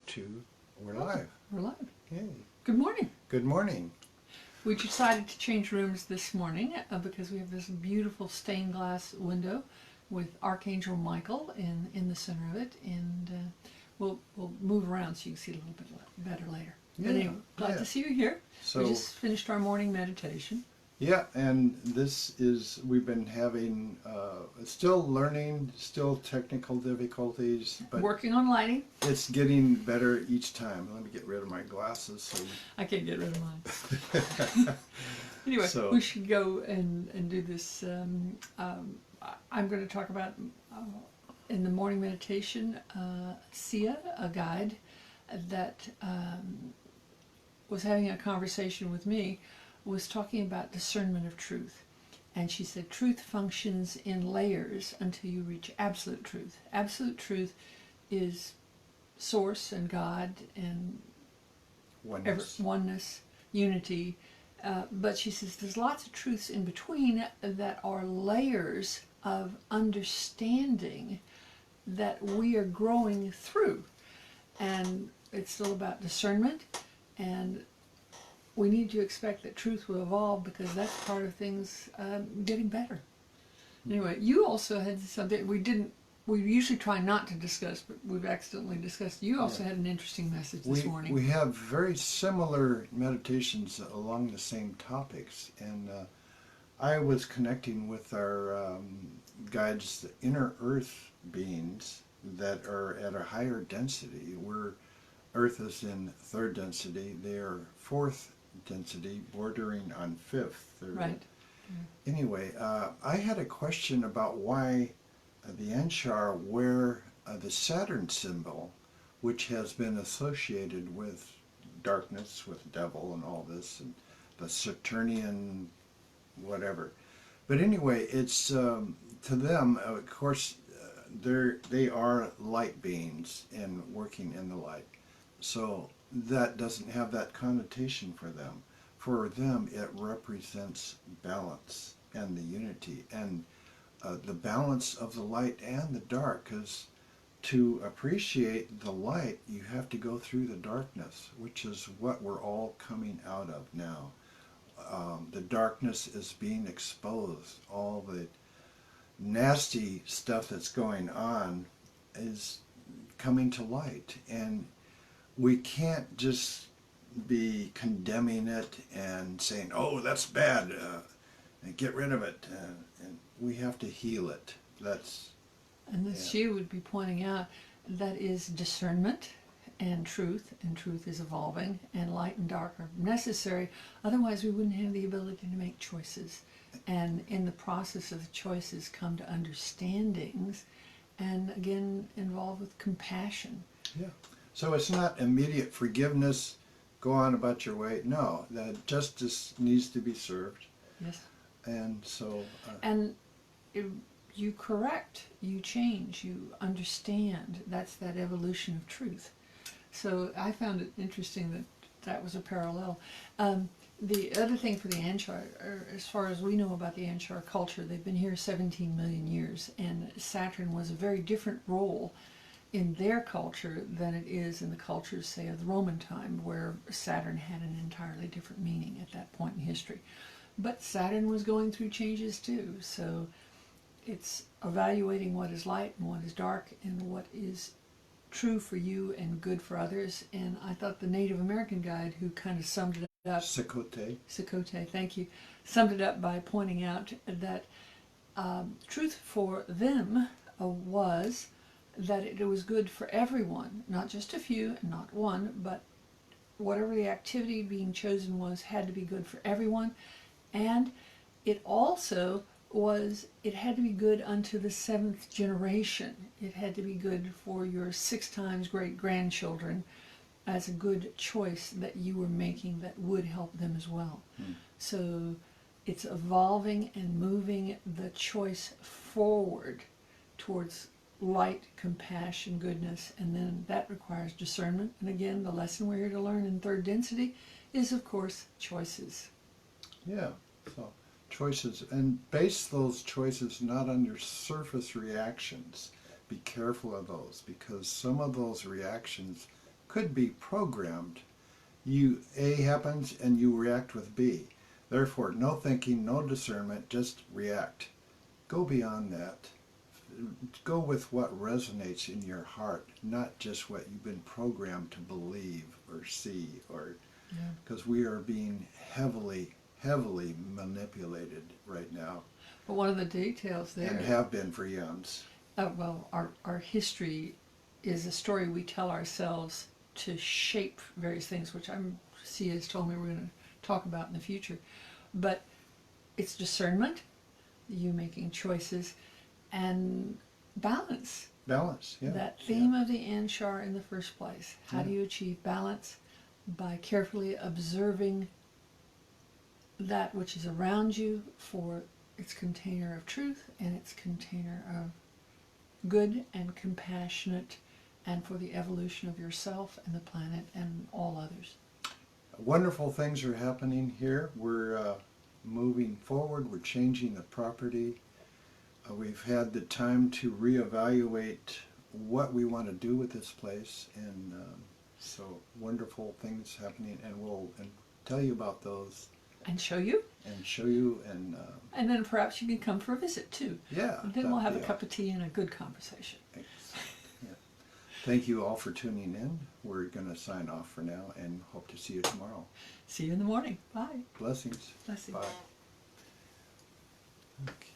2. We're live. We're live. Yay. Good morning. Good morning. We decided to change rooms this morning because we have this beautiful stained glass window with Archangel Michael in the center of it, and we'll move around so you can see it a little bit better later. But anyway, glad to see you here. So, we just finished our morning meditation. Yeah, and we've been having, still learning, still technical difficulties, but Working on lighting. it's getting better each time. Let me get rid of my glasses. So I can't get rid of mine. Anyway, we should go and do this. I'm going to talk about, in the morning meditation, Sia, a guide that was having a conversation with me, was talking about discernment of truth. And she said truth functions in layers until you reach absolute truth. Absolute truth is source and God and oneness, unity. But she says there's lots of truths in between that are layers of understanding that we are growing through. And it's still about discernment, and we need to expect that truth will evolve because that's part of things getting better. Anyway, you also had something we usually try not to discuss, but we've accidentally discussed. You also had an interesting message this morning. We have very similar meditations along the same topics, and I was connecting with our guides, the inner earth beings that are at a higher density. Earth is in 3rd density, they are 4th density, bordering on 5th. Right. Anyway, I had a question about why the Anshar wear the Saturn symbol, which has been associated with darkness, with devil and all this, and the Saturnian whatever. But anyway, it's to them, of course, they are light beings and working in the light. So that doesn't have that connotation for them. For them, it represents balance and the unity and the balance of the light and the dark, because to appreciate the light, you have to go through the darkness, which is what we're all coming out of now. The darkness is being exposed. All the nasty stuff that's going on is coming to light, and we can't just be condemning it and saying, oh, that's bad, and get rid of it. And we have to heal it. And she would be pointing out that is discernment and truth is evolving, and light and dark are necessary. Otherwise, we wouldn't have the ability to make choices. And in the process of the choices come to understandings, and again, involved with compassion. Yeah. So it's not immediate forgiveness, go on about your way. No, that justice needs to be served. Yes. And so... you correct, you change, you understand. That's that evolution of truth. So I found it interesting that was a parallel. The other thing for the Anshar, as far as we know about the Anshar culture, they've been here 17 million years, and Saturn was a very different role in their culture than it is in the cultures, say, of the Roman time, where Saturn had an entirely different meaning at that point in history. But Saturn was going through changes too, so it's evaluating what is light and what is dark and what is true for you and good for others. And I thought the Native American guide, who kind of summed it up, Sakote, thank you, summed it up by pointing out that truth for them was that it was good for everyone, not just a few and not one, but whatever the activity being chosen was had to be good for everyone. And it also it had to be good unto the 7th generation. It had to be good for your 6 times great-grandchildren as a good choice that you were making that would help them as well. So it's evolving and moving the choice forward towards light, compassion, goodness, and then that requires discernment. And again, the lesson we're here to learn in 3rd density is, of course, choices. Yeah, so choices, and base those choices not on your surface reactions. Be careful of those, because some of those reactions could be programmed. A happens and you react with B. Therefore, no thinking, no discernment, just react. Go beyond that. Go with what resonates in your heart, not just what you've been programmed to believe or see, or because we are being heavily manipulated right now, But one of the details there, and have been for eons. well, our history is a story we tell ourselves to shape various things, which C has told me we're going to talk about in the future. But it's discernment, you making choices, and balance. Balance, yeah. That theme of the Anshar in the first place. How do you achieve balance? By carefully observing that which is around you for its container of truth and its container of good and compassionate, and for the evolution of yourself and the planet and all others. Wonderful things are happening here. We're moving forward. We're changing the property. We've had the time to reevaluate what we want to do with this place, and so wonderful things happening, and we'll tell you about those And show you. and show you, And then perhaps you can come for a visit too. yeah. And then we'll have a that'd be cup of tea and a good conversation. awesome. Yeah. Thank you all for tuning in. We're going to sign off for now and hope to see you tomorrow. See you in the morning. Bye. Blessings. Blessings. Bye. Okay.